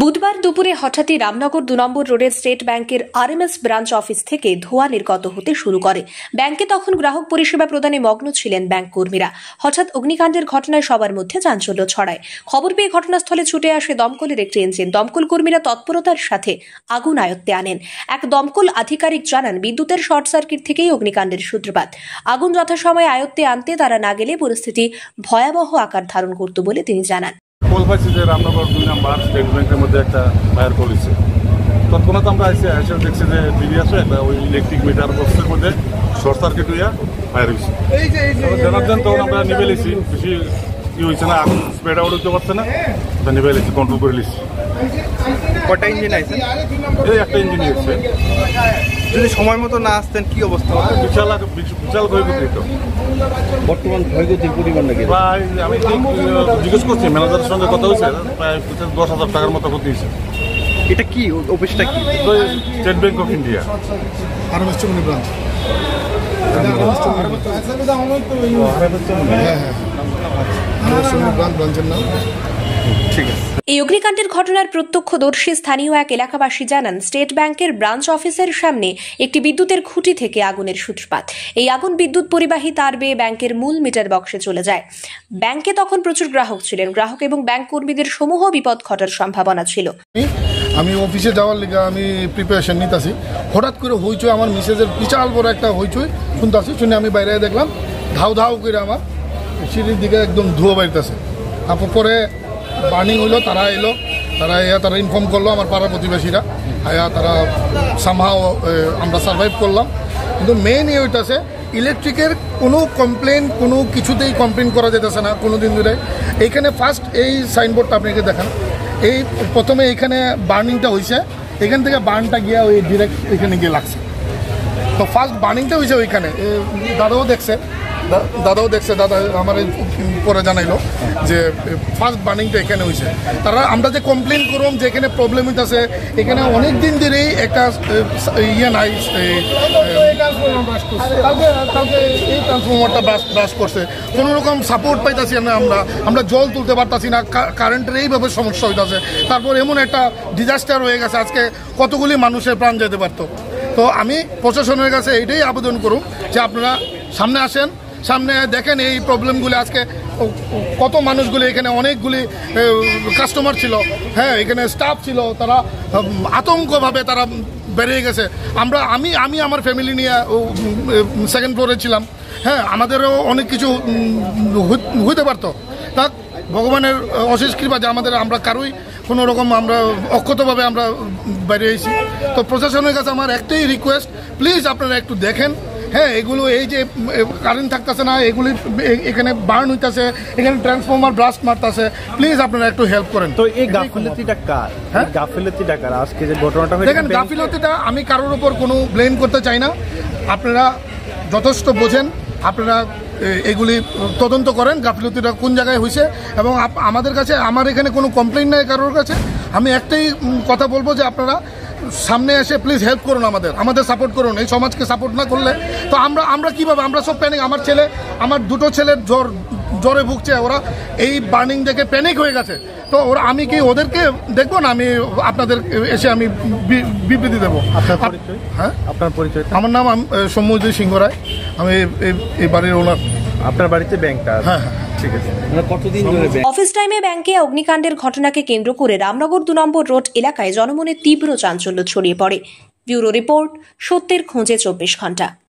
বুধবার দুপুরে হঠাৎই রামনগর ২ নম্বর রোডের স্টেট ব্যাংকের আরএমএস ব্রাঞ্চ অফিস থেকে ধোঁয়া নির্গত হতে শুরু করে। ব্যাংকে তখন গ্রাহক পরিষেবা প্রদানে মগ্ন ছিলেন ব্যাংক কর্মীরা। হঠাৎ অগ্নিকাণ্ডের ঘটনায় সবার মধ্যে চাঞ্চল্য ছড়ায়। খবর পেয়ে ঘটনাস্থলে ছুটে আসে দমকলের একটি ইঞ্জিন। দমকল কর্মীরা তৎপরতার সাথে আগুন আয়ত্তে আনেন। এক দমকল আধিকারিক জানান, বিদ্যুতের শর্ট সার্কিট থেকেই অগ্নিকাণ্ডের সূত্রপাত। আগুন যথাসময়ে আয়ত্তে আনতে তারা না গেলে পরিস্থিতি ভয়াবহ আকার ধারণ করত বলে তিনি জানান। কল পাইছি যে রামনগর ২ নম্বর স্টেট ব্যাংকের মধ্যে একটা ফায়ার করেছে। তৎক্ষণাৎ আমরা এসে দেখছি যে টিভি আছে একটা ওই ইলেকট্রিক মিটার বক্সের মধ্যে শর্ট সার্কিট হইয়া ফায়ার হয়েছে। জানার তখন আমরা নিভে লেছি, বেশি ই হয়েছে না, আগুন স্প্রেড আউট হতে পারছে না, নিভে লেছি, কন্ট্রোল করে লিছি। কটা ইঞ্জিন আছে? এই একটা ইঞ্জিন এসছে। যদি সময় মতো না আসতেন কি অবস্থা হতো? বিশাল ক্ষয়ক্ষতি হতো। বর্তমান ক্ষয়ক্ষতির পরিমাণ নাকি? প্রায় আমি জিজ্ঞেস করছি, ম্যানেজারের সঙ্গে কথা হয়েছে, প্রায় ১০,০০০ টাকার মতো ক্ষতি হয়েছে। এটা কি অফিসটা কি? State bank of India RMS branch. ব্রাঞ্চের নাম ঠিক আছে। এই অগ্নিকাণ্ডের ঘটনার প্রত্যক্ষদর্শী স্থানীয় এক এলাকাবাসী জানান, স্টেট ব্যাংকের ব্রাঞ্চ অফিসের সামনে একটি বিদ্যুতের খুঁটি থেকে আগুনের সূত্রপাত। এই আগুন বিদ্যুৎ পরিবাহী তার বেয়ে ব্যাংকের মূল মিটার বক্সে চলে যায়। ব্যাংকে তখন প্রচুর গ্রাহক ছিলেন। গ্রাহক এবং ব্যাংক কর্মীদের সমূহ বিপদ ঘটার সম্ভাবনা ছিল। আমি অফিসে যাওয়ার লিগে আমি প্রিপারেশন নিতেছি, হঠাৎ করে হইচই, আমার মিসেজের বিশাল বড় একটা হইচই শুনতেছি। শুনে আমি বাইরে দেখলাম ধাউ ধাউ করে আমার সিঁড়ির দিকে একদম ধুয়ো বাড়িতেছে। তারপর পরে বার্নিং হইলো, তারা এলো, তারা ইনফর্ম করলো আমার পাড়ার প্রতিবেশীরা, তারা সামহাও আমরা সার্ভাইভ করলাম। কিন্তু মেইন হইতেছে ইলেকট্রিকের কোনো কমপ্লেন, কোনো কিছুতেই কমপ্লেন করা যেতেছে না কোনো দিন ধরে। এইখানে ফার্স্ট এই সাইনবোর্ডটা আপনাকে দেখান, এই প্রথমে এইখানে বার্নিংটা হয়েছে, এখান থেকে বার্নটা গিয়ে ওই ডিরেক্ট এখানে গিয়ে লাগছে। তো ফার্স্ট বার্নিংটা হয়েছে ওইখানে, দাদাও দেখছে, দাদা আমার পরে জানাইলো যে ফার্স্ট বার্নিংটা এখানে হয়েছে। তারা আমরা যে কমপ্লেন করলাম যে এখানে প্রবলেম হইতেছে, এখানে অনেক দিন ধরেই একটা ইয়ে নাই, কালকে এই ট্রান্সফরমারটা ব্রাশ করছে, কোনো রকম সাপোর্ট পাইতেছি না, আমরা জল তুলতে পারতাছি না, কারেন্টের এইভাবে সমস্যা হইতেছে। তারপর এমন একটা ডিজাস্টার হয়ে গেছে, আজকে কতগুলি মানুষের প্রাণ যেতে পারতো। তো আমি প্রশাসনের কাছে এইটাই আবেদন করুন যে আপনারা সামনে আসেন, সামনে দেখেন এই প্রবলেমগুলি। আজকে কত মানুষগুলি, এখানে অনেকগুলি কাস্টমার ছিল, হ্যাঁ এখানে স্টাফ ছিল, তারা আতঙ্কভাবে তারা বেরিয়ে গেছে। আমি আমার ফ্যামিলি নিয়ে সেকেন্ড ফ্লোরে ছিলাম, হ্যাঁ আমাদেরও অনেক কিছু হইতে পারতো। তা ভগবানের অশেষ কৃপা যে আমরা কারোই কোনো রকম আমরা অক্ষতভাবে আমরা বেরিয়েছি। তো প্রশাসনের কাছে আমার একটাই রিকোয়েস্ট, প্লিজ আপনারা একটু দেখেন, হ্যাঁ এগুলো এই যে কারেন্ট থাকতেছে না, এগুলি এখানে বার্ন হইতেছে, এখানে ট্রান্সফরমার ব্লাস্ট মারতেছে, প্লিজ আপনারা একটু হেল্প করেন। তো এই গাফিলতিটা কার? হ্যাঁ গাফিলতিটা কার? আজকে যে ঘটনাটা হয়েছে, দেখেন গাফিলতিটা আমি কারোর উপর কোনো ব্লেম করতে চাই না। আপনারা যথেষ্ট বোঝেন, আপনারা এগুলি তদন্ত করেন গাফিলতিটা কোন জায়গায় হয়েছে। এবং আমাদের কাছে, আমার এখানে কোনো কমপ্লেন নাই কারোর কাছে। আমি একটাই কথা বলবো যে আপনারা সামনে এসে প্লিজ হেল্প করুন, আমাদের সাপোর্ট করুন। এই সমাজকে সাপোর্ট না করলে তো আমরা কীভাবে, আমরা সব প্যানিক। আমার দুটো ছেলের জ্বরে ভুগছে, ওরা এই বার্নিং দেখে প্যানিক হয়ে গেছে। তো আমি কি ওদেরকে দেখবো না? আমি আপনাদের এসে আমি বিবৃতি দেবো। হ্যাঁ, আপনার পরিচয়? আমার নাম সৌম্যজিৎ সিংহ রায়, আমি এই বাড়ির ওনার। আপনার বাড়িতে ব্যাংকটা? হ্যাঁ হ্যাঁ ঠিক আছে। কতদিন ধরে অফিস টাইমে ব্যাংকে অগ্নিকাণ্ডের ঘটনাকে কেন্দ্র করে রামনগর ২ নম্বর রোড এলাকায় জনমনে তীব্র চাঞ্চল্য ছড়িয়ে পড়ে। ব্যুরো রিপোর্ট, সত্যের খোঁজে ২৪ ঘন্টা।